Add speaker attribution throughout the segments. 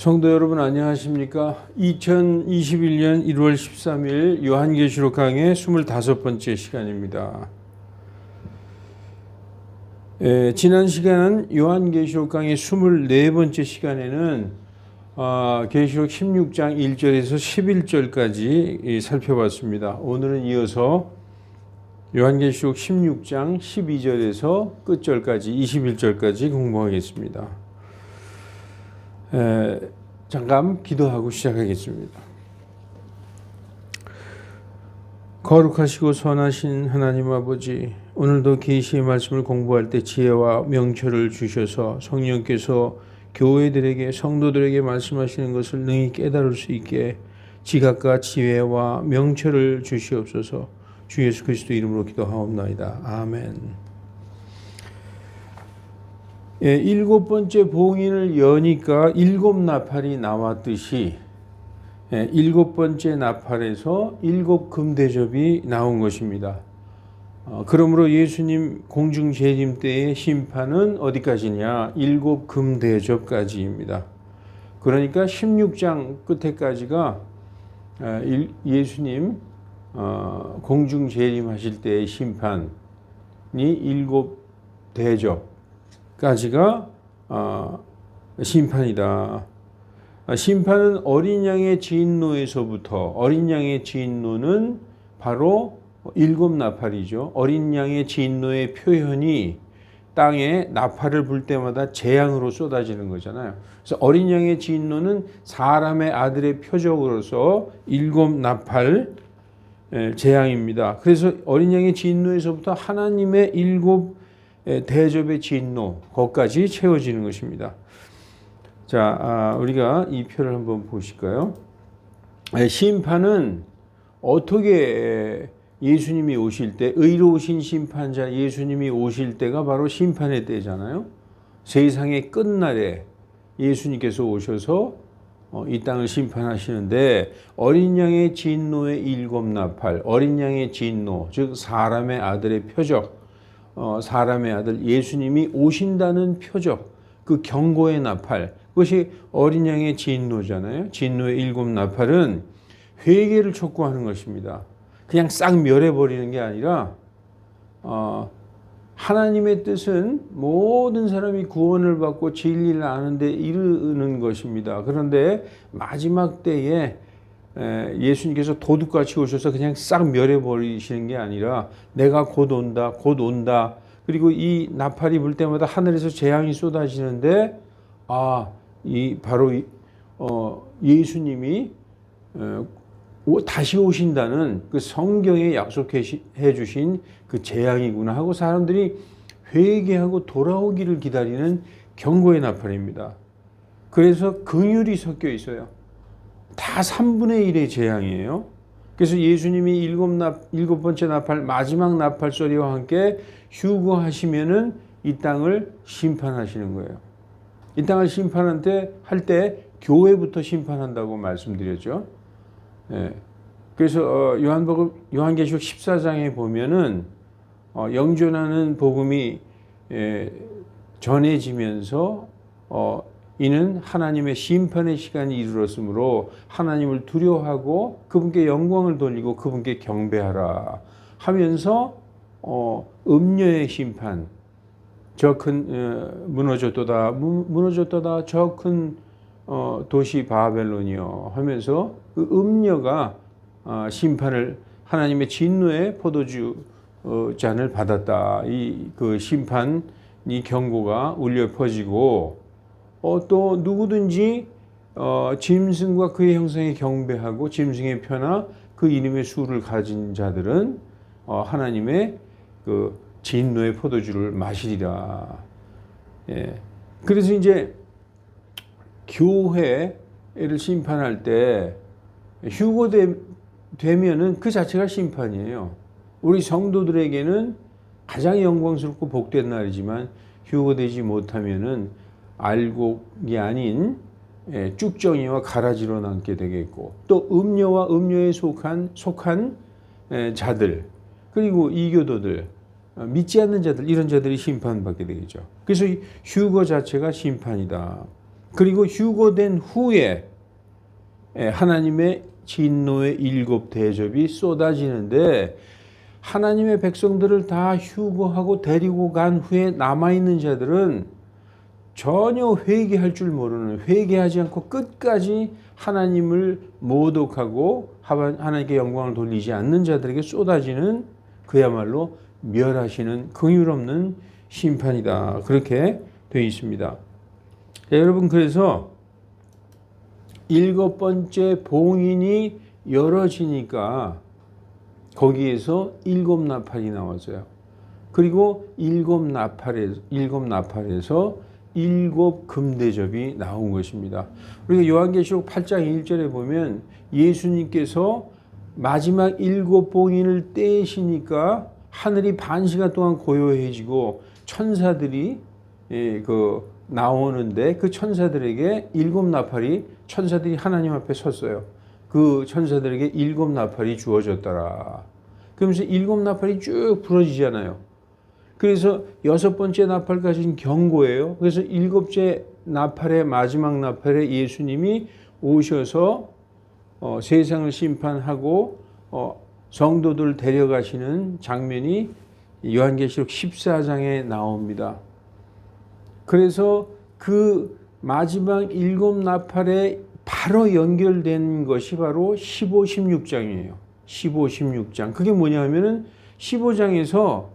Speaker 1: 성도 여러분 안녕하십니까? 2021년 1월 13일 요한계시록 강의 25번째 시간입니다. 지난 시간은 요한계시록 강의 24번째 시간에는 계시록 16장 1절에서 11절까지 살펴봤습니다. 오늘은 이어서 요한계시록 16장 12절에서 끝절까지 21절까지 공부하겠습니다. 잠깐 기도하고 시작하겠습니다. 거룩하시고 선하신 하나님 아버지, 오늘도 계시의 말씀을 공부할 때 지혜와 명철을 주셔서 성령께서 교회들에게 성도들에게 말씀하시는 것을 능히 깨달을 수 있게 지각과 지혜와 명철을 주시옵소서. 주 예수 그리스도 이름으로 기도하옵나이다. 아멘. 일곱 번째 봉인을 여니까 일곱 나팔이 나왔듯이 일곱 번째 나팔에서 일곱 금대접이 나온 것입니다. 그러므로 예수님 공중 재림 때의 심판은 어디까지냐? 일곱 금대접까지입니다. 그러니까 16장 끝에까지가 예수님 공중 재림하실 때의 심판이 일곱 대접 까지가 심판이다. 심판은 어린 양의 진노에서부터, 어린 양의 진노는 바로 일곱 나팔이죠. 어린 양의 진노의 표현이 땅에 나팔을 불 때마다 재앙으로 쏟아지는 거잖아요. 그래서 어린 양의 진노는 사람의 아들의 표적으로서 일곱 나팔 재앙입니다. 그래서 어린 양의 진노에서부터 하나님의 일곱 대접의 진노, 거기까지 채워지는 것입니다. 자, 우리가 이 표를 한번 보실까요? 심판은 어떻게 예수님이 오실 때, 의로우신 심판자 예수님이 오실 때가 바로 심판의 때잖아요. 세상의 끝날에 예수님께서 오셔서 이 땅을 심판하시는데, 어린 양의 진노의 일곱 나팔, 어린 양의 진노, 즉 사람의 아들의 표적, 사람의 아들 예수님이 오신다는 표적, 그 경고의 나팔, 그것이 어린 양의 진노잖아요. 진노의 일곱 나팔은 회개를 촉구하는 것입니다. 그냥 싹 멸해버리는 게 아니라 하나님의 뜻은 모든 사람이 구원을 받고 진리를 아는 데 이르는 것입니다. 그런데 마지막 때에 예수님께서 도둑같이 오셔서 그냥 싹 멸해버리시는 게 아니라 내가 곧 온다, 곧 온다. 그리고 이 나팔이 불 때마다 하늘에서 재앙이 쏟아지는데 바로 예수님이 다시 오신다는 그 성경에 약속해 주신 그 재앙이구나 하고 사람들이 회개하고 돌아오기를 기다리는 경고의 나팔입니다. 그래서 긍휼이 섞여 있어요. 다 3분의 1의 재앙이에요. 그래서 예수님이 일곱 번째 나팔, 마지막 나팔 소리와 함께 휴거하시면은 이 땅을 심판하시는 거예요. 이 땅을 할 때 교회부터 심판한다고 말씀드렸죠. 그래서 요한계시록 14장에 보면은 영존하는 복음이 전해지면서 이는 하나님의 심판의 시간이 이르렀으므로 하나님을 두려워하고 그분께 영광을 돌리고 그분께 경배하라 하면서 음녀의 심판, 저 큰 무너졌도다 저 큰 도시 바벨론이여 하면서 그 음녀가 심판을, 하나님의 진노의 포도주 잔을 받았다. 이 그 심판, 이 경고가 울려 퍼지고 또 누구든지 짐승과 그의 형상에 경배하고 짐승의 표나 그 이름의 수를 가진 자들은 하나님의 그 진노의 포도주를 마시리라. 그래서 이제 교회를 심판할 때 휴거되면은 그 자체가 심판이에요. 우리 성도들에게는 가장 영광스럽고 복된 날이지만 휴거되지 못하면은 알곡이 아닌 쭉정이와 가라지로 남게 되겠고, 또 음녀와 음녀에 속한 자들, 그리고 이교도들, 믿지 않는 자들, 이런 자들이 심판받게 되겠죠. 그래서 휴거 자체가 심판이다. 그리고 휴거된 후에 하나님의 진노의 7 대접이 쏟아지는데 하나님의 백성들을 다 휴거하고 데리고 간 후에 남아있는 자들은 전혀 회개할 줄 모르는, 회개하지 않고 끝까지 하나님을 모독하고 하나님께 영광을 돌리지 않는 자들에게 쏟아지는 그야말로 멸하시는 긍휼없는 심판이다. 그렇게 되어 있습니다. 자, 여러분, 그래서 7번째 봉인이 열어지니까 거기에서 7 나팔이 나왔어요. 그리고 7 나팔에서 7 금대접이 나온 것입니다. 우리가 요한계시록 8장 1절에 보면 예수님께서 마지막 7 봉인을 떼시니까 하늘이 반 시간 동안 고요해지고 천사들이 나오는데 그 천사들에게 7 나팔이 천사들이 하나님 앞에 섰어요. 그 천사들에게 7 나팔이 주어졌더라. 그러면서 7 나팔이 쭉 부러지잖아요. 그래서 6번째 나팔까지는 경고예요. 그래서 7째 나팔의 마지막 나팔에 예수님이 오셔서 세상을 심판하고 성도들 데려가시는 장면이 요한계시록 14장에 나옵니다. 그래서 그 마지막 7 나팔에 바로 연결된 것이 바로 15, 16장이에요. 15, 16장. 그게 뭐냐 하면은 15장에서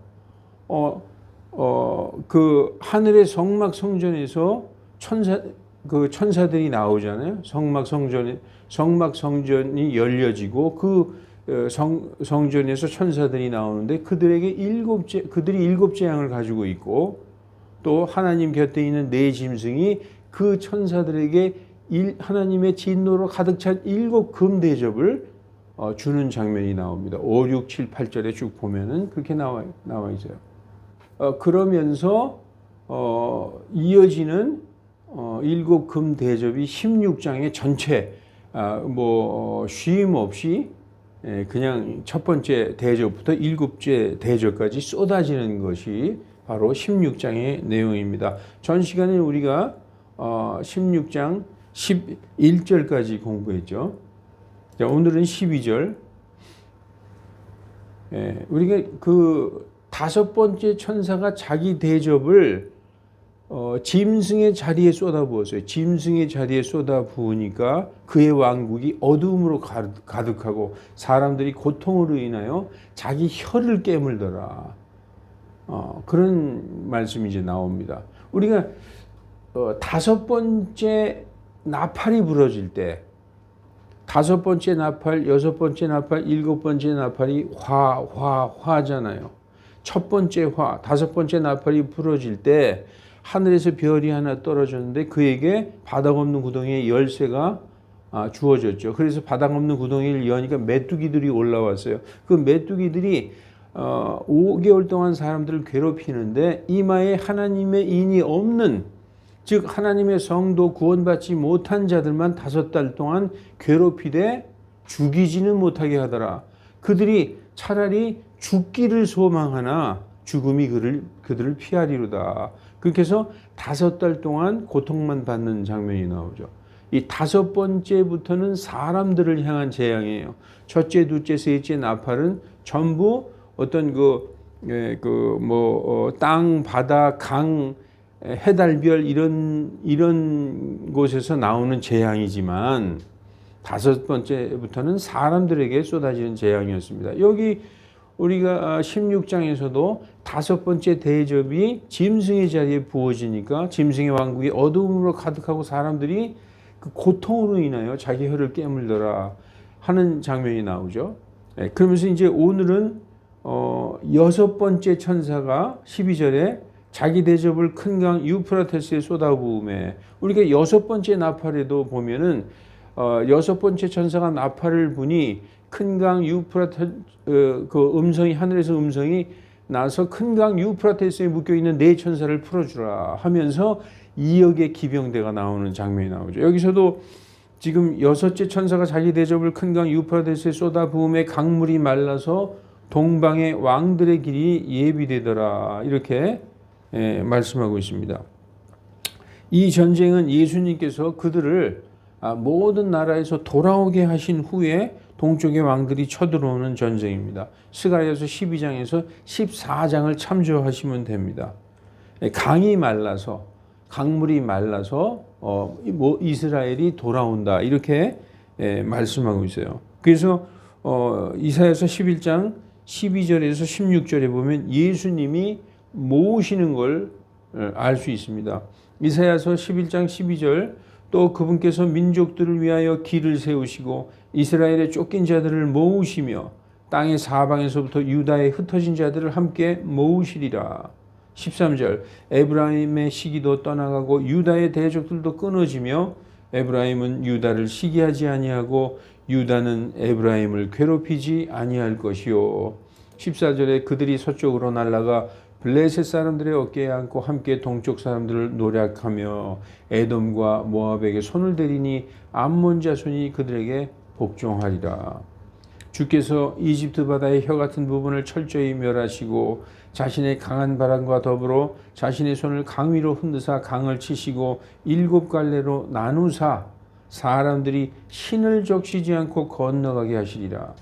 Speaker 1: 그 하늘의 성막 성전에서 천사들이 나오잖아요. 성막 성전이 열려지고 그 성전에서 천사들이 나오는데 그들이 7 재앙을 가지고 있고 또 하나님 곁에 있는 4 짐승이 그 천사들에게 하나님의 진노로 가득 찬 7 금대접을 주는 장면이 나옵니다. 5, 6, 7, 8절에 쭉 보면은 그렇게 나와 있어요. 그러면서 이어지는 7 금대접이 16장의 전체 쉼 없이 그냥 첫 번째 대접부터 7째 대접까지 쏟아지는 것이 바로 16장의 내용입니다. 전 시간에 우리가 16장 11절까지 공부했죠. 자, 오늘은 12절. 우리가 그 5번째 천사가 자기 대접을 짐승의 자리에 쏟아부었어요. 짐승의 자리에 쏟아부으니까 그의 왕국이 어두움으로 가득하고 사람들이 고통으로 인하여 자기 혀를 깨물더라. 그런 말씀이 이제 나옵니다. 우리가 5번째 나팔이 부러질 때 5번째 나팔, 6번째 나팔, 7번째 나팔이 화잖아요. 첫 번째 5번째 나팔이 부러질 때 하늘에서 별이 하나 떨어졌는데 그에게 바닥 없는 구덩이에 열쇠가 주어졌죠. 그래서 바닥 없는 구덩이를 여니까 메뚜기들이 올라왔어요. 그 메뚜기들이 5개월 동안 사람들을 괴롭히는데 이마에 하나님의 인이 없는, 즉 하나님의 성도 구원받지 못한 자들만 5달 동안 괴롭히되 죽이지는 못하게 하더라. 그들이 차라리 죽기를 소망하나 죽음이 그들을 피하리로다. 그렇게 해서 5달 동안 고통만 받는 장면이 나오죠. 이 5번째부터는 사람들을 향한 재앙이에요. 첫째, 둘째, 셋째 나팔은 전부 어떤 땅, 바다, 강, 해달별 이런 곳에서 나오는 재앙이지만 5번째부터는 사람들에게 쏟아지는 재앙이었습니다. 여기 우리가 16장에서도 5번째 대접이 짐승의 자리에 부어지니까 짐승의 왕국이 어두움으로 가득하고 사람들이 그 고통으로 인하여 자기 혀를 깨물더라 하는 장면이 나오죠. 그러면서 이제 오늘은 6번째 천사가 12절에 자기 대접을 큰 강 유프라테스에 쏟아부음에, 우리가 6번째 나팔에도 보면은 6번째 천사가 나팔을 부니 큰 강 유프라테스 그 음성이, 하늘에서 음성이 나서 큰 강 유프라테스에 묶여 있는 4 천사를 풀어주라 하면서 2억의 기병대가 나오는 장면이 나오죠. 여기서도 지금 6째 천사가 자기 대접을 큰 강 유프라테스에 쏟아부음에 강물이 말라서 동방의 왕들의 길이 예비되더라 이렇게 말씀하고 있습니다. 이 전쟁은 예수님께서 그들을 모든 나라에서 돌아오게 하신 후에 동쪽의 왕들이 쳐들어오는 전쟁입니다. 스가랴서 12장에서 14장을 참조하시면 됩니다. 강이 말라서, 강물이 말라서 이스라엘이 돌아온다, 이렇게 말씀하고 있어요. 그래서 이사야서 11장 12절에서 16절에 보면 예수님이 모으시는 걸 알 수 있습니다. 이사야서 11장 12절, 또 그분께서 민족들을 위하여 길을 세우시고 이스라엘의 쫓긴 자들을 모으시며 땅의 사방에서부터 유다의 흩어진 자들을 함께 모으시리라. 13절, 에브라임의 시기도 떠나가고 유다의 대적들도 끊어지며 에브라임은 유다를 시기하지 아니하고 유다는 에브라임을 괴롭히지 아니할 것이요. 14절에 그들이 서쪽으로 날아가 블레셋 사람들의 어깨에 안고 함께 동쪽 사람들을 노략하며 에돔과 모압에게 손을 대리니 암몬 자손이 그들에게 복종하리라. 주께서 이집트 바다의 혀 같은 부분을 철저히 멸하시고 자신의 강한 바람과 더불어 자신의 손을 강 위로 흔드사 강을 치시고 7갈래로 나누사 사람들이 신을 적시지 않고 건너가게 하시리라.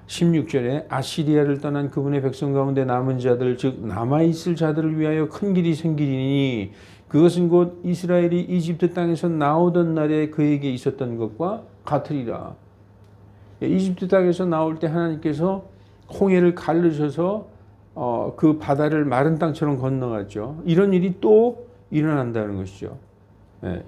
Speaker 1: 16절에 아시리아를 떠난 그분의 백성 가운데 남은 자들, 즉 남아있을 자들을 위하여 큰 길이 생기리니 그것은 곧 이스라엘이 이집트 땅에서 나오던 날에 그에게 있었던 것과 같으리라. 이집트 땅에서 나올 때 하나님께서 홍해를 가르셔서 그 바다를 마른 땅처럼 건너갔죠. 이런 일이 또 일어난다는 것이죠.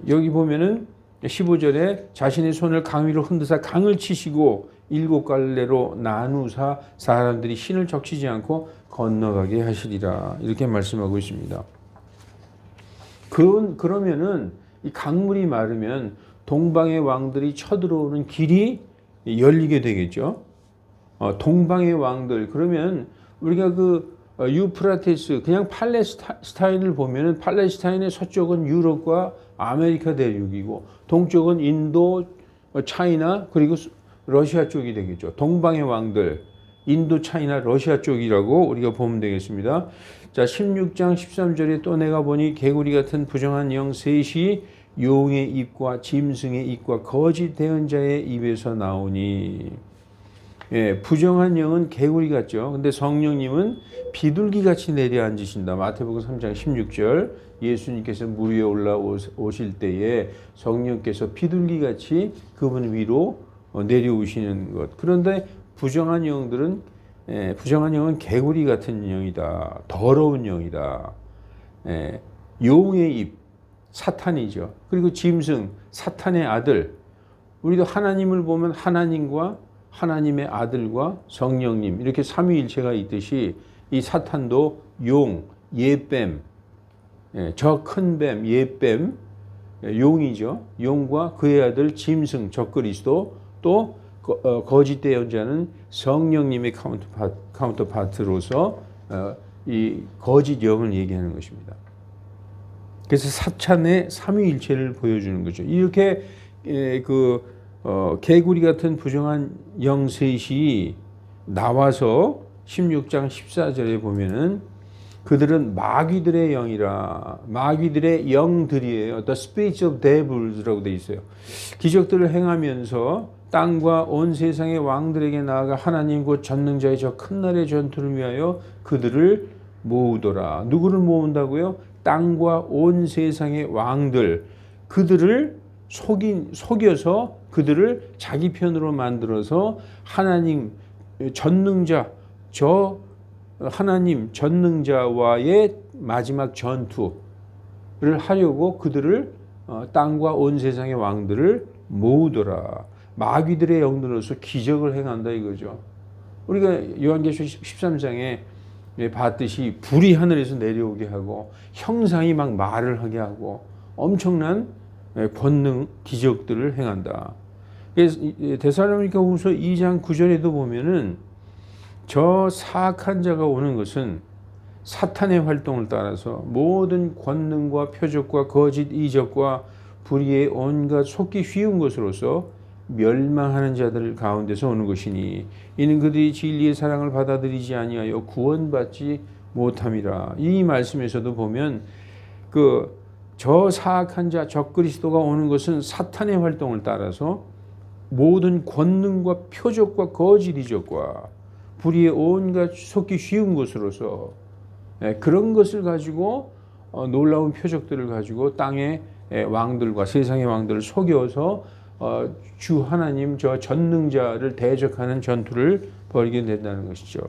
Speaker 1: 여기 보면은 15절에 자신의 손을 강 위로 흔드사 강을 치시고 7갈래로 나누사 사람들이 신을 적시지 않고 건너가게 하시리라, 이렇게 말씀하고 있습니다. 그러면은 이 강물이 마르면 동방의 왕들이 쳐들어오는 길이 열리게 되겠죠. 동방의 왕들, 그러면 우리가 그 유프라테스, 그냥 팔레스타인을 보면은 팔레스타인의 서쪽은 유럽과 아메리카 대륙이고 동쪽은 인도, 차이나, 그리고 러시아 쪽이 되겠죠. 동방의 왕들, 인도, 차이나, 러시아 쪽이라고 우리가 보면 되겠습니다. 자, 16장 13절에 또 내가 보니 개구리 같은 부정한 영 셋이 용의 입과 짐승의 입과 거짓 대언자의 입에서 나오니, 부정한 영은 개구리 같죠. 근데 성령님은 비둘기 같이 내려앉으신다. 마태복음 3장 16절, 예수님께서 물 위에 올라오실 때에 성령께서 비둘기 같이 그분 위로 내려오시는 것. 그런데 부정한 영은 개구리 같은 영이다. 더러운 영이다. 용의 입, 사탄이죠. 그리고 짐승, 사탄의 아들. 우리도 하나님을 보면 하나님과 하나님의 아들과 성령님, 이렇게 삼위일체가 있듯이 이 사탄도 용, 예뱀, 저 큰 뱀, 예뱀, 용이죠. 용과 그의 아들 짐승, 적그리스도, 또 거짓 대언자는 성령님의 카운터파트로서 이 거짓 영을 얘기하는 것입니다. 그래서 사탄의 삼위일체를 보여주는 거죠. 이렇게 개구리 같은 부정한 영 셋이 나와서 16장 14절에 보면은 그들은 마귀들의 영이라, 마귀들의 영들이에요. The spirits of devils라고 되어 있어요. 기적들을 행하면서 땅과 온 세상의 왕들에게 나아가 하나님 곧 전능자의 저 큰 날의 전투를 위하여 그들을 모으더라. 누구를 모은다고요? 땅과 온 세상의 왕들, 그들을 속여서 그들을 자기 편으로 만들어서 하나님 전능자, 하나님 전능자와의 마지막 전투를 하려고 그들을 땅과 온 세상의 왕들을 모으더라. 마귀들의 영들로서 기적을 행한다 이거죠. 우리가 요한계시록 13장에 봤듯이 불이 하늘에서 내려오게 하고 형상이 막 말을 하게 하고 엄청난 권능 기적들을 행한다. 그래서 데살로니가후서 2장 9절에도 보면은 저 사악한 자가 오는 것은 사탄의 활동을 따라서 모든 권능과 표적과 거짓 이적과 불의의 온갖 속기 쉬운 것으로서 멸망하는 자들 가운데서 오는 것이니 이는 그들이 진리의 사랑을 받아들이지 아니하여 구원받지 못함이라. 이 말씀에서도 보면 저 사악한 자, 적그리스도가 오는 것은 사탄의 활동을 따라서 모든 권능과 표적과 거짓 이적과 불의의 온갖 속기 쉬운 것으로서 그런 것을 가지고 놀라운 표적들을 가지고 땅의 왕들과 세상의 왕들을 속여서 주 하나님 저 전능자를 대적하는 전투를 벌이게 된다는 것이죠.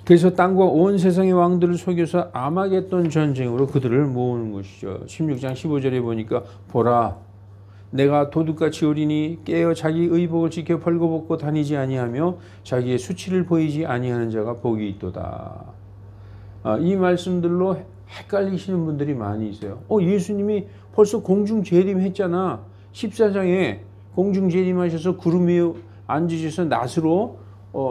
Speaker 1: 그래서 땅과 온 세상의 왕들을 속여서 아마겟돈 전쟁으로 그들을 모으는 것이죠. 16장 15절에 보니까 보라 내가 도둑같이 오리니 깨어 자기 의복을 지켜 벌거벗고 다니지 아니하며 자기의 수치를 보이지 아니하는 자가 복이 있도다. 이 말씀들로 헷갈리시는 분들이 많이 있어요. 예수님이 벌써 공중 재림했잖아. 14장에 공중 재림하셔서 구름 위에 앉으셔서 낫으로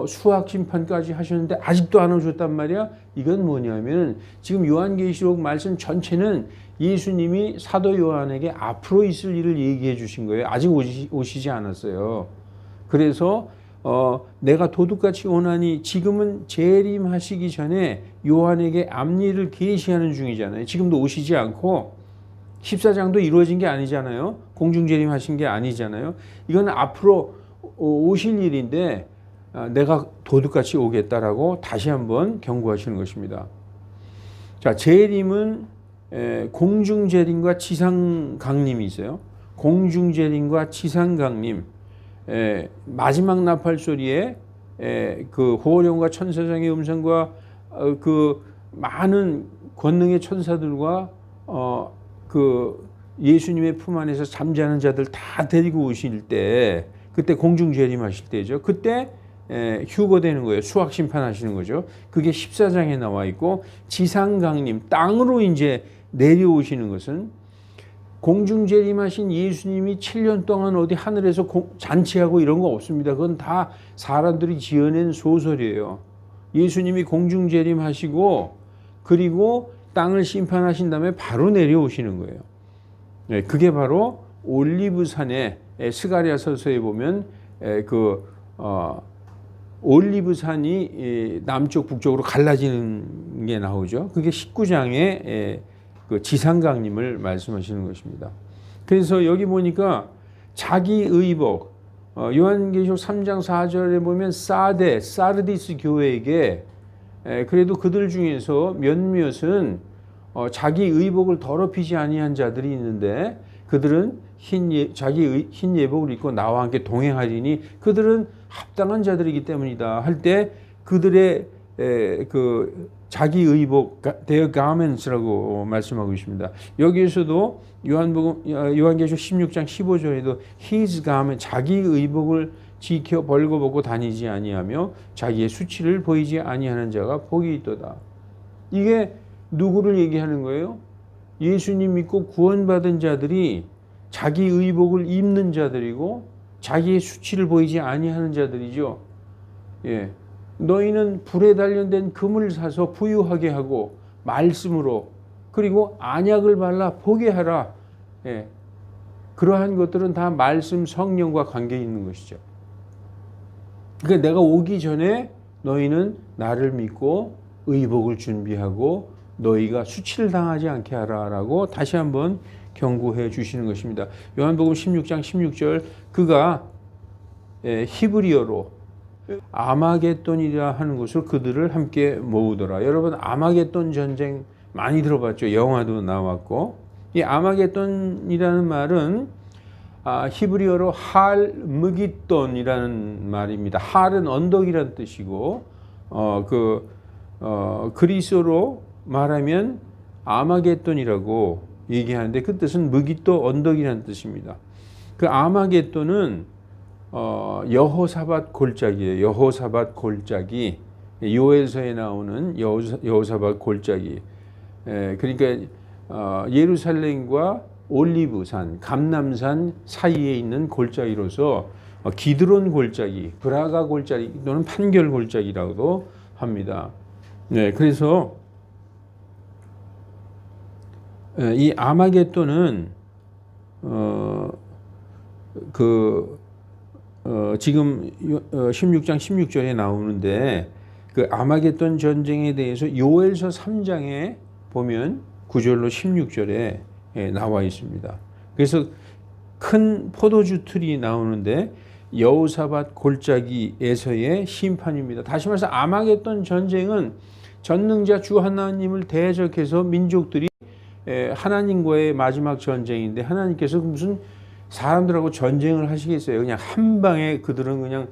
Speaker 1: 수학 심판까지 하셨는데 아직도 안 오셨단 말이야. 이건 뭐냐면 지금 요한계시록 말씀 전체는 예수님이 사도 요한에게 앞으로 있을 일을 얘기해 주신 거예요. 아직 오시지 않았어요. 그래서 내가 도둑같이 오나니 지금은 재림하시기 전에 요한에게 앞일을 계시하는 중이잖아요. 지금도 오시지 않고 14장도 이루어진 게 아니잖아요. 공중재림하신 게 아니잖아요. 이건 앞으로 오실 일인데 내가 도둑같이 오겠다라고 다시 한번 경고하시는 것입니다. 자, 재림은 공중재림과 지상강림이 있어요. 공중재림과 지상강림, 마지막 나팔 소리에 그 호령과 천사장의 음성과 그 많은 권능의 천사들과 그 예수님의 품 안에서 잠자는 자들 다 데리고 오실 때, 그때 공중재림하실 때죠. 그때 휴거되는 거예요. 수학 심판하시는 거죠. 그게 14장에 나와 있고, 지상강림, 땅으로 이제 내려오시는 것은 공중재림하신 예수님이 7년 동안 어디 하늘에서 잔치하고 이런 거 없습니다. 그건 다 사람들이 지어낸 소설이에요. 예수님이 공중재림하시고 그리고 땅을 심판하신 다음에 바로 내려오시는 거예요. 네, 그게 바로 올리브산에 스가랴서서에 보면 올리브산이 남쪽 북쪽으로 갈라지는 게 나오죠. 그게 19장에 그 지상강림을 말씀하시는 것입니다. 그래서 여기 보니까 자기 의복, 요한계시록 3장 4절에 보면 사르디스 교회에게 그래도 그들 중에서 몇몇은 자기 의복을 더럽히지 아니한 자들이 있는데 그들은 자기 흰 예복을 입고 나와 함께 동행하리니 그들은 합당한 자들이기 때문이다 할 때 그들의 그 자기 의복, their garments라고 말씀하고 있습니다. 여기에서도 요한계시록 16장 15절에도 his garment, 자기 의복을 지켜 벌거벗고 다니지 아니하며 자기의 수치를 보이지 아니하는 자가 복이 있도다. 이게 누구를 얘기하는 거예요? 예수님 믿고 구원받은 자들이 자기 의복을 입는 자들이고 자기의 수치를 보이지 아니하는 자들이죠. 예. 너희는 불에 단련된 금을 사서 부유하게 하고 말씀으로 그리고 안약을 발라 보게 하라. 예. 그러한 것들은 다 말씀 성령과 관계 있는 것이죠. 그러니까 내가 오기 전에 너희는 나를 믿고 의복을 준비하고 너희가 수치를 당하지 않게 하라라고 다시 한번 경고해 주시는 것입니다. 요한복음 16장 16절 그가 히브리어로 아마겟돈이라 하는 것을 그들을 함께 모으더라. 여러분 아마겟돈 전쟁 많이 들어봤죠. 영화도 나왔고 이 아마겟돈이라는 말은 히브리어로 할 무깃돈이라는 말입니다. 할은 언덕이라는 뜻이고 그리스어로 말하면 아마겟돈이라고 얘기하는데 그 뜻은 무깃도 언덕이라는 뜻입니다. 그 아마겟돈은 여호사밧 골짜기예요. 여호사밧 골짜기, 요엘서에 나오는 여호사밧 골짜기. 그러니까 예루살렘과 올리브산, 감람산 사이에 있는 골짜기로서 기드론 골짜기, 브라가 골짜기 또는 판결 골짜기라고도 합니다. 네, 그래서 이 아마겟돈은 지금 16장 16절에 나오는데 그 아마겟돈 전쟁에 대해서 요엘서 3장에 보면 9절로 16절에 나와 있습니다. 그래서 큰 포도주 틀이 나오는데 여호사밧 골짜기에서의 심판입니다. 다시 말해서 아마겟돈 전쟁은 전능자 주 하나님을 대적해서 민족들이 하나님과의 마지막 전쟁인데, 하나님께서 무슨 사람들하고 전쟁을 하시겠어요? 그냥 한 방에 그들은 그냥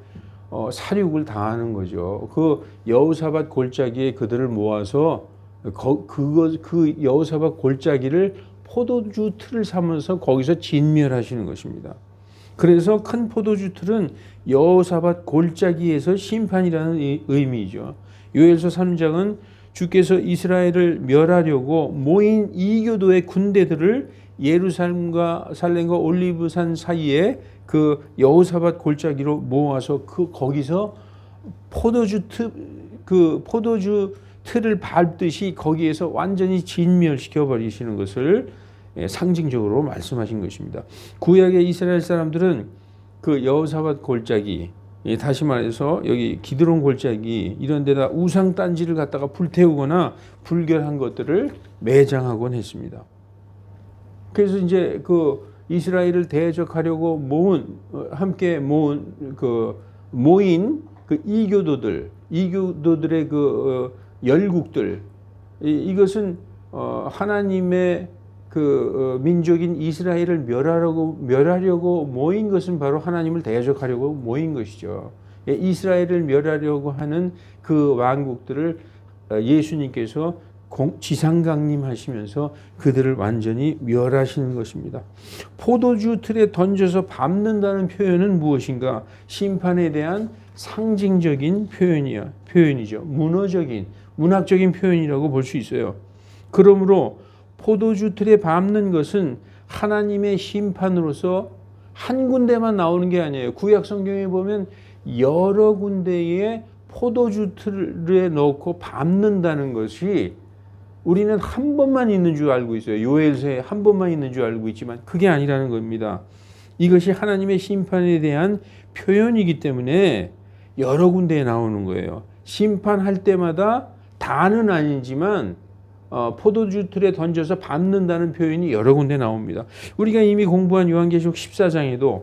Speaker 1: 사륙을 당하는 거죠. 그 여호사밧 골짜기에 그들을 모아서 그 여호사밧 골짜기를 포도주 틀을 삼아서 거기서 진멸하시는 것입니다. 그래서 큰 포도주 틀은 여호사밧 골짜기에서 심판이라는 의미죠. 요엘서 3장은 주께서 이스라엘을 멸하려고 모인 이교도의 군대들을 예루살렘과 올리브산 사이에 그 여호사밧 골짜기로 모아서 거기서 포도주 틀을 밟듯이 거기에서 완전히 진멸시켜 버리시는 것을 상징적으로 말씀하신 것입니다. 구약의 이스라엘 사람들은 그 여호사밧 골짜기, 다시 말해서 여기 기드론 골짜기 이런 데다 우상 단지를 갖다가 불태우거나 불결한 것들을 매장하곤 했습니다. 그래서 이제 그 이스라엘을 대적하려고 함께 모인 그 이교도들의 그 열국들, 이것은 하나님의 그 민족인 이스라엘을 멸하려고 모인 것은 바로 하나님을 대적하려고 모인 것이죠. 이스라엘을 멸하려고 하는 그 왕국들을 예수님께서 지상강림하시면서 그들을 완전히 멸하시는 것입니다. 포도주 틀에 던져서 밟는다는 표현은 무엇인가? 심판에 대한 상징적인 표현이죠. 문학적인 표현이라고 볼 수 있어요. 그러므로 포도주 틀에 밟는 것은 하나님의 심판으로서 한 군데만 나오는 게 아니에요. 구약 성경에 보면 여러 군데에 포도주 틀에 넣고 밟는다는 것이 우리는 한 번만 있는 줄 알고 있어요. 요엘서에 한 번만 있는 줄 알고 있지만 그게 아니라는 겁니다. 이것이 하나님의 심판에 대한 표현이기 때문에 여러 군데에 나오는 거예요. 심판할 때마다 다는 아니지만 포도주 틀에 던져서 밟는다는 표현이 여러 군데 나옵니다. 우리가 이미 공부한 요한계시록 14장에도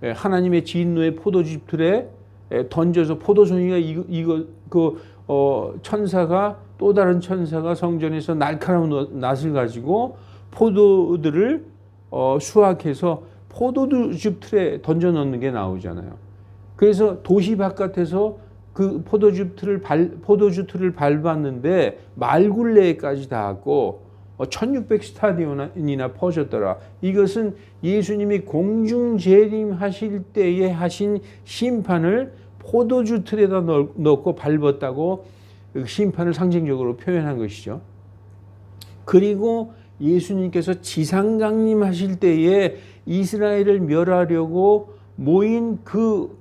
Speaker 1: 하나님의 진노의 포도주 틀에 던져서 포도송이가 천사가 또 다른 천사가 성전에서 날카로운 낫을 가지고 포도들을 수확해서 포도주 틀에 던져 넣는 게 나오잖아요. 그래서 도시 바깥에서 그 포도주 틀을 밟았는데 말굴레까지 닿았고 1600 스타디온이나 퍼졌더라. 이것은 예수님이 공중 재림하실 때에 하신 심판을 포도주 틀에다 넣고 밟았다고 심판을 상징적으로 표현한 것이죠. 그리고 예수님께서 지상강림하실 때에 이스라엘을 멸하려고 모인 그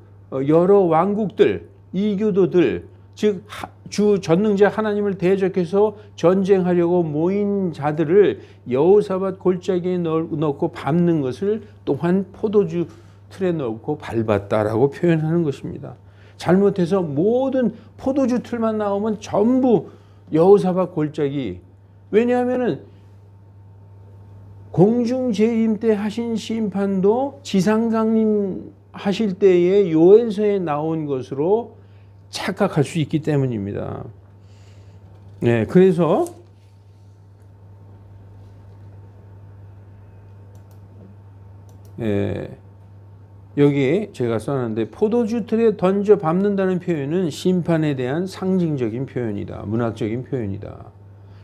Speaker 1: 여러 왕국들, 이교도들, 즉 주 전능자 하나님을 대적해서 전쟁하려고 모인 자들을 여호사밧 골짜기에 넣고 밟는 것을 또한 포도주 틀에 넣고 밟았다라고 표현하는 것입니다. 잘못해서 모든 포도주 틀만 나오면 전부 여호사밧 골짜기. 왜냐하면은 공중 재림 때 하신 심판도 지상 강림하실 때의 요엘서에 나온 것으로 착각할 수 있기 때문입니다. 네, 그래서 여기 제가 써놨는데 포도주 틀에 던져 밟는다는 표현은 심판에 대한 상징적인 표현이다. 문학적인 표현이다.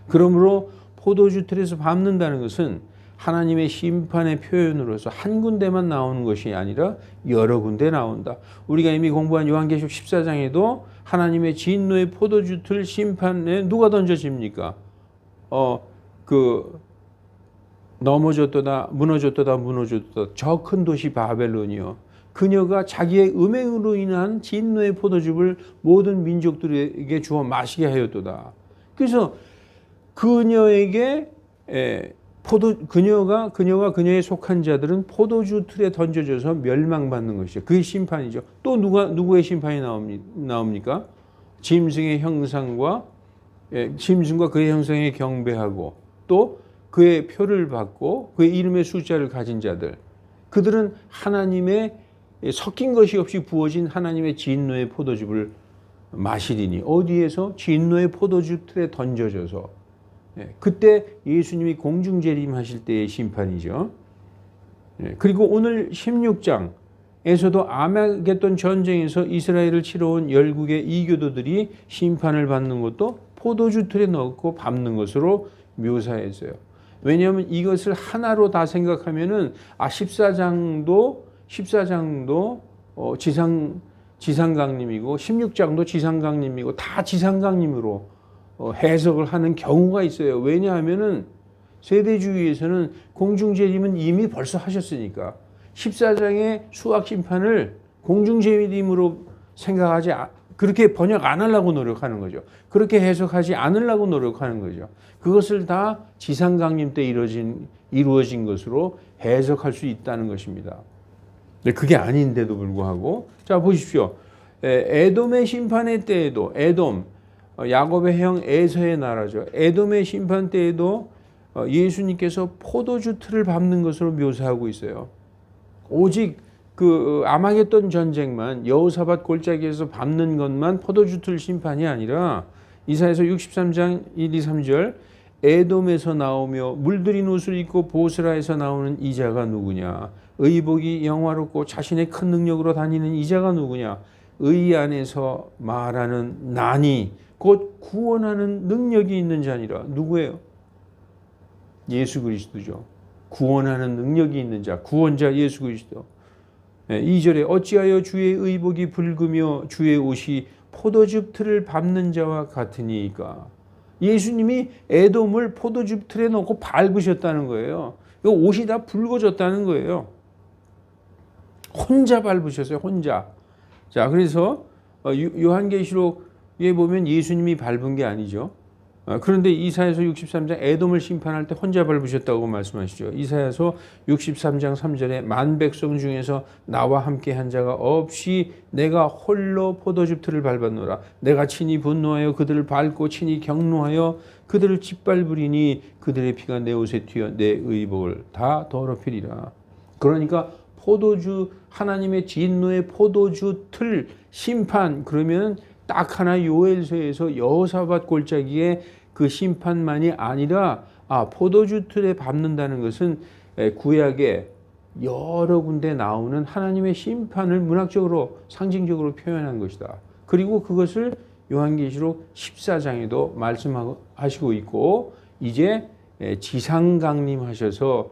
Speaker 1: 그러므로 포도주 틀에서 밟는다는 것은 하나님의 심판의 표현으로서 한 군데만 나오는 것이 아니라 여러 군데 나온다. 우리가 이미 공부한 요한계시록 14장에도 하나님의 진노의 포도주 틀 심판에 누가 던져집니까? 넘어졌도다 무너졌도다 저 큰 도시 바벨론이요. 그녀가 자기의 음행으로 인한 진노의 포도즙을 모든 민족들에게 주어 마시게 하였도다. 그래서 그녀에게 그녀가 그녀에 속한 자들은 포도주 틀에 던져져서 멸망받는 것이죠. 그게 심판이죠. 또 누구의 심판이 나옵니까? 짐승의 형상과 짐승과 그의 형상에 경배하고 또 그의 표를 받고 그의 이름의 숫자를 가진 자들, 그들은 하나님의 섞인 것이 없이 부어진 하나님의 진노의 포도즙을 마시리니, 어디에서? 진노의 포도즙 틀에 던져져서. 그때 예수님이 공중재림하실 때의 심판이죠. 그리고 오늘 16장에서도 아마겟돈 전쟁에서 이스라엘을 치러온 열국의 이교도들이 심판을 받는 것도 포도주 틀에 넣고 밟는 것으로 묘사했어요. 왜냐하면 이것을 하나로 다 생각하면은 14장도 지상강림이고 16장도 지상강림이고 다 지상강림으로 해석을 하는 경우가 있어요. 왜냐하면은 세대주의에서는 공중재림은 이미 벌써 하셨으니까 14장의 수학심판을 공중재림으로 생각하지, 그렇게 번역 안 하려고 노력하는 거죠. 그렇게 해석하지 않으려고 노력하는 거죠. 그것을 다 지상강림 때 이루어진 것으로 해석할 수 있다는 것입니다. 근데 그게 아닌데도 불구하고, 자 보십시오. 에돔의 심판의 때에도, 에돔, 야곱의 형 에서의 나라죠. 에돔의 심판 때에도 예수님께서 포도주 틀을 밟는 것으로 묘사하고 있어요. 오직 그 아마겟돈 전쟁만, 여호사밧 골짜기에서 밟는 것만 포도주 틀 심판이 아니라 이사야서 63장 1, 2, 3절 에돔에서 나오며 물들인 옷을 입고 보스라에서 나오는 이자가 누구냐? 의복이 영화롭고 자신의 큰 능력으로 다니는 이자가 누구냐? 의 안에서 말하는 나니 곧 구원하는 능력이 있는 자니라. 누구예요? 예수 그리스도죠. 구원하는 능력이 있는 자, 구원자 예수 그리스도. 2절에 어찌하여 주의 의복이 붉으며 주의 옷이 포도즙 틀을 밟는 자와 같으니까. 예수님이 에돔을 포도즙 틀에 넣고 밟으셨다는 거예요. 옷이 다 붉어졌다는 거예요. 혼자 밟으셨어요. 혼자. 자, 그래서 요한계시록에 보면 예수님이 밟은 게 아니죠. 그런데 이사야서 63장 에돔을 심판할 때 혼자 밟으셨다고 말씀하시죠. 이사야서 63장 3절에 만 백성 중에서 나와 함께 한 자가 없이 내가 홀로 포도즙 틀을 밟았노라. 내가 친히 분노하여 그들을 밟고 친히 경노하여 그들을 짓밟으리니 그들의 피가 내 옷에 튀어 내 의복을 다 더럽히리라. 그러니까 포도주, 하나님의 진노의 포도주 틀 심판, 그러면 딱 하나 요엘서에서 여호사밧 골짜기에 그 심판만이 아니라 포도주 틀에 밟는다는 것은 구약에 여러 군데 나오는 하나님의 심판을 문학적으로 상징적으로 표현한 것이다. 그리고 그것을 요한계시록 14장에도 말씀하시고 있고, 이제 지상강림하셔서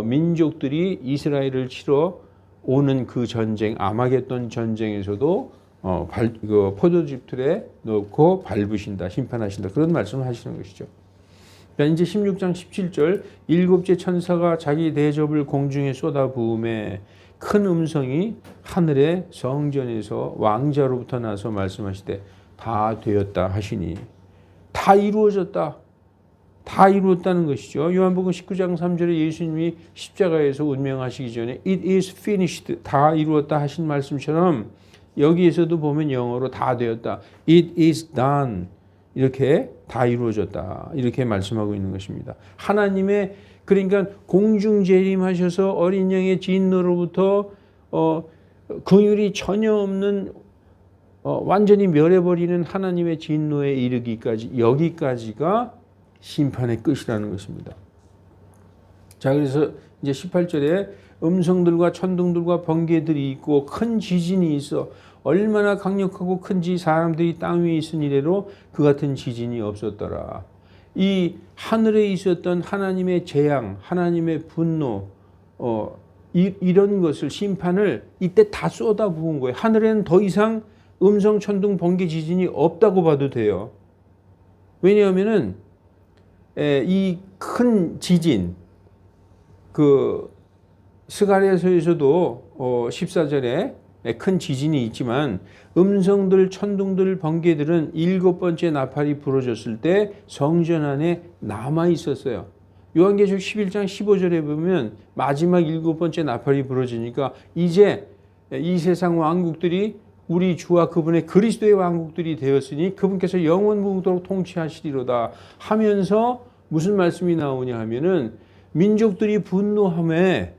Speaker 1: 민족들이 이스라엘을 치러 오는 그 전쟁, 아마겟돈 전쟁에서도 포도즙 틀에 넣고 밟으신다, 심판하신다, 그런 말씀을 하시는 것이죠. 이제 16장 17절 일곱째 천사가 자기 대접을 공중에 쏟아부음에 큰 음성이 하늘의 성전에서 왕자로부터 나서 말씀하시되 다 되었다 하시니, 다 이루어졌다, 다 이루었다는 것이죠. 요한복음 19장 3절에 예수님이 십자가에서 운명하시기 전에 It is finished, 다 이루었다 하신 말씀처럼 여기에서도 보면 영어로 다 되었다, It is done, 이렇게 다 이루어졌다, 이렇게 말씀하고 있는 것입니다. 하나님의, 그러니까 공중재림하셔서 어린 양의 진노로부터 긍휼이 전혀 없는 완전히 멸해버리는 하나님의 진노에 이르기까지, 여기까지가 심판의 끝이라는 것입니다. 자, 그래서 이제 18절에 음성들과 천둥들과 번개들이 있고 큰 지진이 있어 얼마나 강력하고 큰지 사람들이 땅 위에 있은 이래로 그 같은 지진이 없었더라. 이 하늘에 있었던 하나님의 재앙, 하나님의 분노, 이런 것을, 심판을 이때 다 쏟아부은 거예요. 하늘에는 더 이상 음성, 천둥, 번개, 지진이 없다고 봐도 돼요. 왜냐하면은 이 큰 지진, 그 스가랴서에서도 14절에 큰 지진이 있지만 음성들, 천둥들, 번개들은 7번째 나팔이 부러졌을 때 성전 안에 남아 있었어요. 요한계시록 11장 15절에 보면 마지막 7번째 나팔이 부러지니까 이제 이 세상 왕국들이 우리 주와 그분의 그리스도의 왕국들이 되었으니 그분께서 영원무궁토록 통치하시리로다 하면서 무슨 말씀이 나오냐 하면은 민족들이 분노함에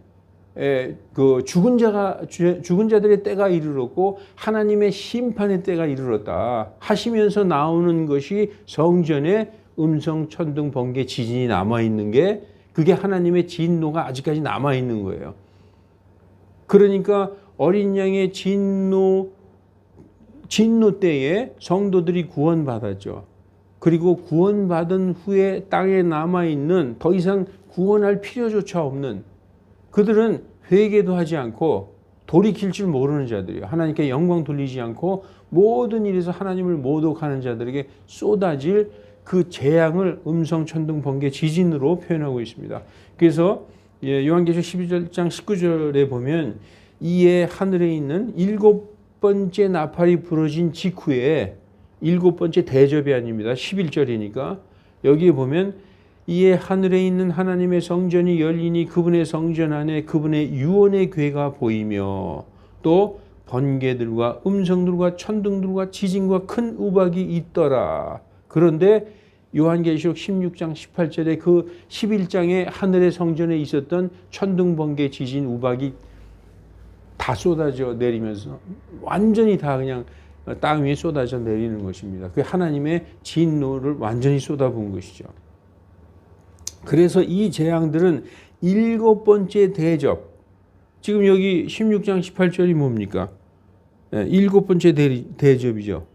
Speaker 1: 그 죽은 자들의 때가 이르렀고 하나님의 심판의 때가 이르렀다 하시면서 나오는 것이 성전에 음성, 천둥, 번개, 지진이 남아 있는 게 그게 하나님의 진노가 아직까지 남아 있는 거예요. 그러니까 어린 양의 진노 때에 성도들이 구원받았죠. 그리고 구원받은 후에 땅에 남아 있는 더 이상 구원할 필요조차 없는 그들은 회개도 하지 않고 돌이킬 줄 모르는 자들이에요. 하나님께 영광 돌리지 않고 모든 일에서 하나님을 모독하는 자들에게 쏟아질 그 재앙을 음성, 천둥, 번개, 지진으로 표현하고 있습니다. 그래서 요한계시록 11장 19절에 보면 이에 하늘에 있는 7번째 나팔이 부러진 직후에 7번째 대접이 아닙니다. 11절이니까 여기에 보면 이에 하늘에 있는 하나님의 성전이 열리니 그분의 성전 안에 그분의 유언의 궤가 보이며 또 번개들과 음성들과 천둥들과 지진과 큰 우박이 있더라. 그런데 요한계시록 16장 18절에 그 11장의 하늘의 성전에 있었던 천둥, 번개, 지진, 우박이 다 쏟아져 내리면서 완전히 다 그냥 땅 위에 쏟아져 내리는 것입니다. 그 하나님의 진노를 완전히 쏟아부은 것이죠. 그래서 이 재앙들은 7번째 대접. 지금 여기 16장 18절이 뭡니까? 7번째 대접이죠.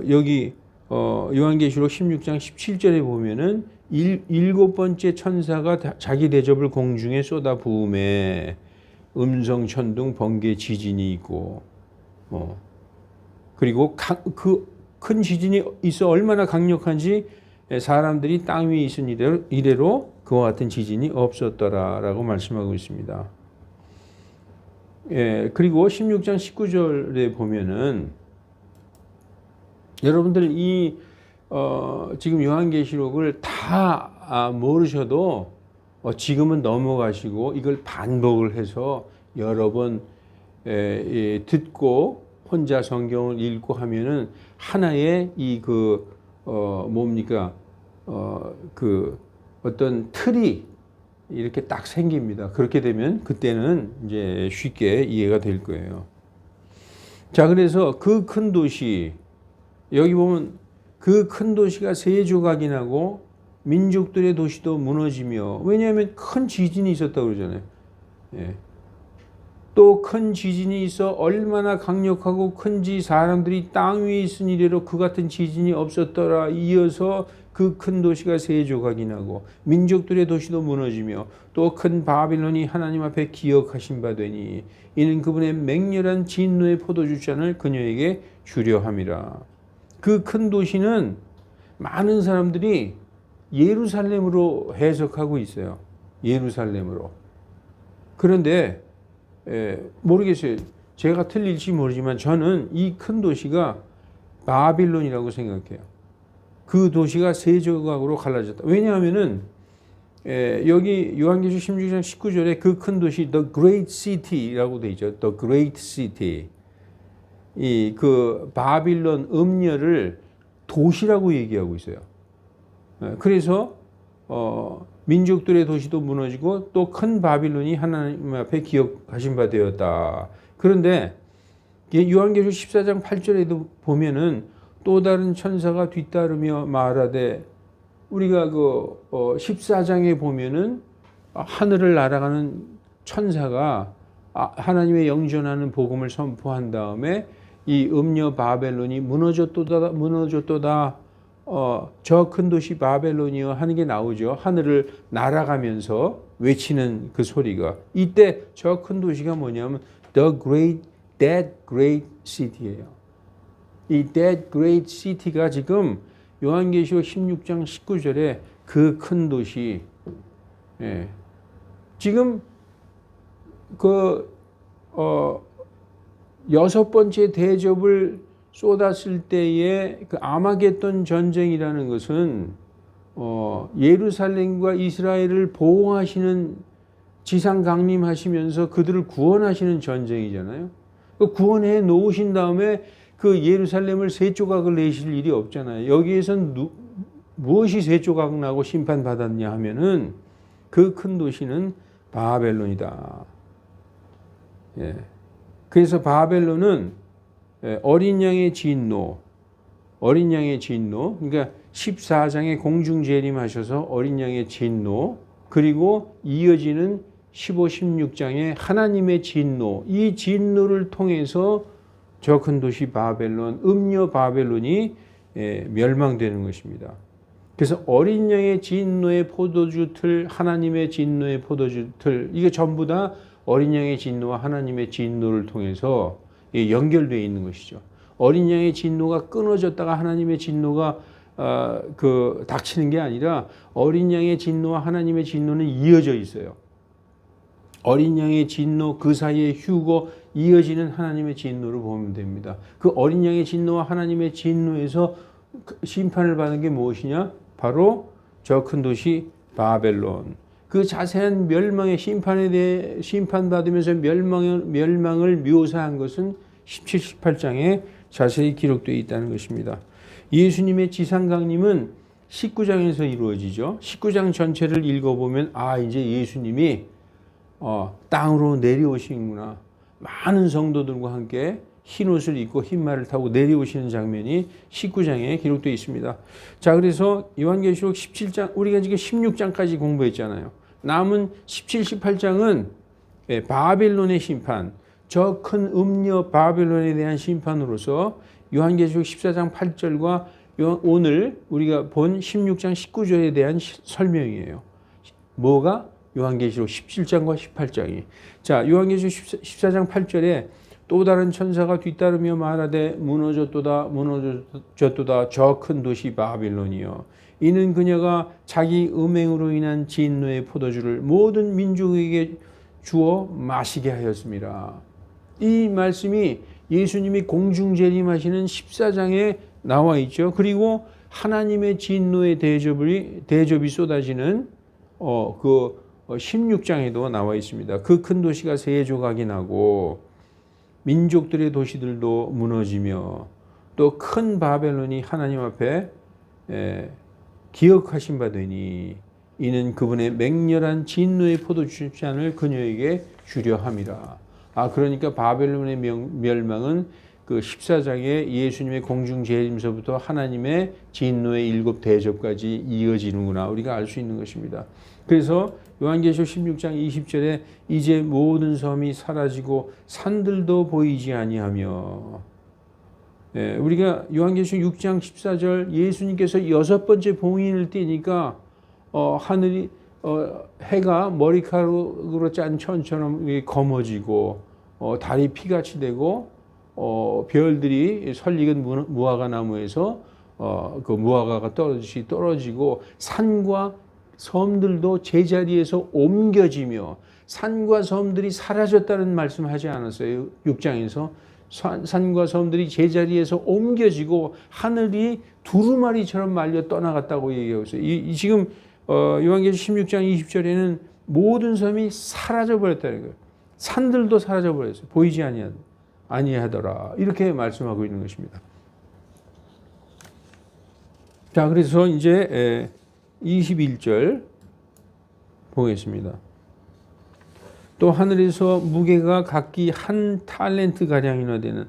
Speaker 1: 여기 요한계시록 16장 17절에 보면은 7번째 천사가 자기 대접을 공중에 쏟아 부음에 음성, 천둥, 번개, 지진이 있고 그리고 그 큰 지진이 있어 얼마나 강력한지 사람들이 땅 위에 있은 이래로 그와 같은 지진이 없었더라라고 말씀하고 있습니다. 그리고 16장 19절에 보면은 여러분들 지금 요한계시록을 다 모르셔도 지금은 넘어가시고 이걸 반복을 해서 여러 번 듣고 혼자 성경을 읽고 하면은 하나의 그 어떤 틀이 이렇게 딱 생깁니다. 그렇게 되면 그때는 이제 쉽게 이해가 될 거예요. 자, 그래서 그 큰 도시 여기 보면 그 큰 도시가 세 조각이 나고 민족들의 도시도 무너지며 왜냐하면 큰 지진이 있었다고 그러잖아요. 또 큰 지진이 있어 얼마나 강력하고 큰지 사람들이 땅 위에 있은 이래로 그 같은 지진이 없었더라. 이어서 그 큰 도시가 세 조각이 나고 민족들의 도시도 무너지며 또 큰 바빌론이 하나님 앞에 기억하신 바 되니 이는 그분의 맹렬한 진노의 포도주 잔을 그녀에게 주려 함이라. 그 큰 도시는 많은 사람들이 예루살렘으로 해석하고 있어요. 예루살렘으로. 그런데 모르겠어요. 제가 틀릴지 모르지만 저는 이 큰 도시가 바빌론이라고 생각해요. 그 도시가 세 조각으로 갈라졌다. 왜냐하면은 여기 요한계시록 16장 19절에 그 큰 도시 The Great City라고 돼 있죠. The Great City. 이 그 바빌론 음녀를 도시라고 얘기하고 있어요. 그래서 민족들의 도시도 무너지고 또 큰 바빌론이 하나님 앞에 기억하신 바 되었다. 그런데 요한계시록 14장 8절에도 보면은 또 다른 천사가 뒤따르며 말하되 우리가 그 14장에 보면은 하늘을 날아가는 천사가 하나님의 영전하는 복음을 선포한 다음에 이 음녀 바벨론이 무너졌도다 저 큰 도시 바벨론이여 하는 게 나오죠. 하늘을 날아가면서 외치는 그 소리가 이때 저 큰 도시가 뭐냐면 That Great City예요. 이 That Great City가 지금 요한계시록 16장 19절에 그 큰 도시 지금 여섯 번째 대접을 쏟았을 때의 그 아마겟돈 전쟁이라는 것은 예루살렘과 이스라엘을 보호하시는 지상 강림하시면서 그들을 구원하시는 전쟁이잖아요. 구원해 놓으신 다음에 그 예루살렘을 세 조각을 내실 일이 없잖아요. 여기에선 무엇이 세 조각 나고 심판받았냐 하면은 그 큰 도시는 바벨론이다. 예. 그래서 바벨론은 어린 양의 진노, 그러니까 14장에 공중 재림하셔서 어린 양의 진노, 그리고 이어지는 15, 16장에 하나님의 진노, 이 진노를 통해서 저 큰 도시 바벨론, 음녀 바벨론이 멸망되는 것입니다. 그래서 어린 양의 진노의 포도주 틀, 하나님의 진노의 포도주 틀, 이게 전부 다 어린 양의 진노와 하나님의 진노를 통해서 연결되어 있는 것이죠. 어린 양의 진노가 끊어졌다가 하나님의 진노가 닥치는 게 아니라 어린 양의 진노와 하나님의 진노는 이어져 있어요. 어린 양의 진노, 그 사이에 휴거, 이어지는 하나님의 진노를 보면 됩니다. 그 어린 양의 진노와 하나님의 진노에서 심판을 받은 게 무엇이냐? 바로 저 큰 도시 바벨론. 그 자세한 멸망의 심판에 대해 심판받으면서 멸망을 묘사한 것은 17, 18장에 자세히 기록되어 있다는 것입니다. 예수님의 지상 강림은 19장에서 이루어지죠. 19장 전체를 읽어보면 이제 예수님이 땅으로 내려오시는구나. 많은 성도들과 함께 흰 옷을 입고 흰 말을 타고 내려오시는 장면이 19장에 기록되어 있습니다. 자, 그래서 요한계시록 17장, 우리가 지금 16장까지 공부했잖아요. 남은 17, 18장은 바벨론의 심판, 저 큰 음녀 바벨론에 대한 심판으로서 요한계시록 14장 8절과 오늘 우리가 본 16장 19절에 대한 설명이에요. 뭐가? 요한계시록 17장과 18장이. 자, 요한계시록 14장 8절에 또 다른 천사가 뒤따르며 말하되 무너졌도다 저 큰 도시 바빌론이여, 이는 그녀가 자기 음행으로 인한 진노의 포도주를 모든 민족에게 주어 마시게 하였습니다. 이 말씀이 예수님이 공중 재림하시는 14장에 나와 있죠. 그리고 하나님의 진노의 대접이 쏟아지는 16장에도 나와 있습니다. 그 큰 도시가 세 조각이 나고 민족들의 도시들도 무너지며 또 큰 바벨론이 하나님 앞에 기억하신 바 되니 이는 그분의 맹렬한 진노의 포도주잔을 그녀에게 주려 함이라. 그러니까 바벨론의 멸망은 그 14장에 예수님의 공중 재림서부터 하나님의 진노의 7 대접까지 이어지는구나, 우리가 알 수 있는 것입니다. 그래서 요한계시록 16장 20절에 이제 모든 섬이 사라지고 산들도 보이지 아니하며, 우리가 요한계시록 6장 14절 예수님께서 6번째 봉인을 띄니까 하늘이 해가 머리카락으로 짠 천처럼 검어지고 달이 피같이 되고 별들이 설익은 무화과 나무에서 그 무화과가 떨어지고 산과 섬들도 제자리에서 옮겨지며, 산과 섬들이 사라졌다는 말씀하지 않았어요? 6장에서 산과 섬들이 제자리에서 옮겨지고 하늘이 두루마리처럼 말려 떠나갔다고 얘기하고 있어요. 지금 요한계시록 16장 20절에는 모든 섬이 사라져 버렸다는 거예요. 산들도 사라져 버렸어요. 보이지 아니하더라, 이렇게 말씀하고 있는 것입니다. 자, 그래서 이제 21절 보겠습니다. 또 하늘에서 무게가 각기 한 달란트 가량이나 되는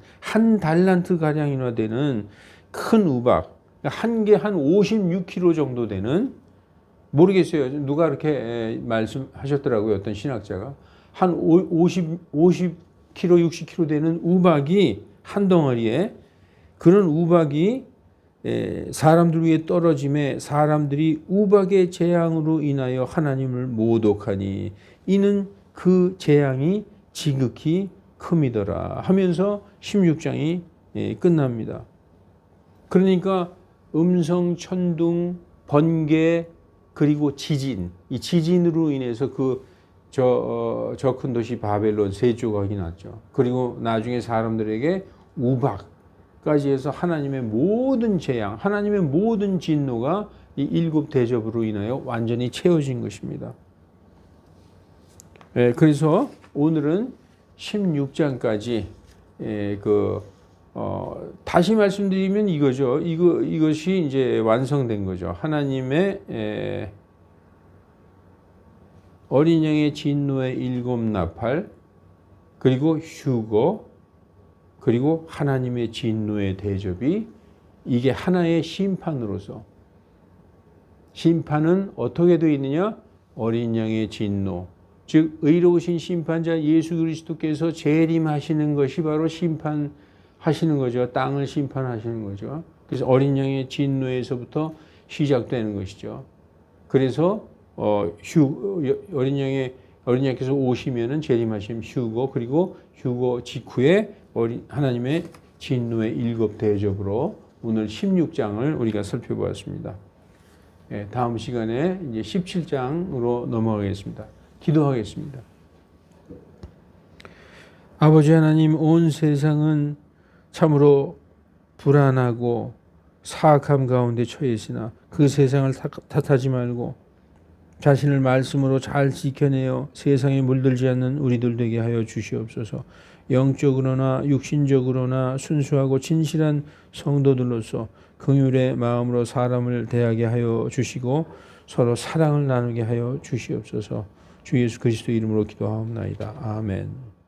Speaker 1: 큰 우박, 한 개 한 56kg 정도 되는, 모르겠어요. 누가 이렇게 말씀하셨더라고요. 어떤 신학자가. 한 50kg, 60kg 되는 우박이 한 덩어리에, 그런 우박이 사람들 위에 떨어짐에 사람들이 우박의 재앙으로 인하여 하나님을 모독하니 이는 그 재앙이 지극히 큼이더라 하면서 16장이 끝납니다. 그러니까 음성, 천둥, 번개, 그리고 지진, 이 지진으로 인해서 저 큰 도시 바벨론 세 조각이 났죠. 그리고 나중에 사람들에게 우박까지 해서 하나님의 모든 재앙, 하나님의 모든 진노가 이 7 대접으로 인하여 완전히 채워진 것입니다. 그래서 오늘은 16장까지 다시 말씀드리면 이거죠. 이것이 이제 완성된 거죠. 하나님의 어린 양의 진노의 7 나팔, 그리고 휴거, 그리고 하나님의 진노의 대접이 이게 하나의 심판으로서, 심판은 어떻게 되어 있느냐? 어린 양의 진노, 즉 의로우신 심판자 예수 그리스도께서 재림하시는 것이 바로 심판하시는 거죠. 땅을 심판하시는 거죠. 그래서 어린 양의 진노에서부터 시작되는 것이죠. 그래서 어린 양께서 오시면은 재림하심 휴거, 그리고 휴거 직후에 하나님의 진노의 7 대접으로 오늘 16장을 우리가 살펴보았습니다. 다음 시간에 이제 17장으로 넘어가겠습니다. 기도하겠습니다. 아버지 하나님, 온 세상은 참으로 불안하고 사악함 가운데 처해 있으나 그 세상을 탓하지 말고 자신을 말씀으로 잘 지켜내어 세상에 물들지 않는 우리들 되게 하여 주시옵소서. 영적으로나 육신적으로나 순수하고 진실한 성도들로서 긍휼의 마음으로 사람을 대하게 하여 주시고 서로 사랑을 나누게 하여 주시옵소서. 주 예수 그리스도 이름으로 기도하옵나이다. 아멘.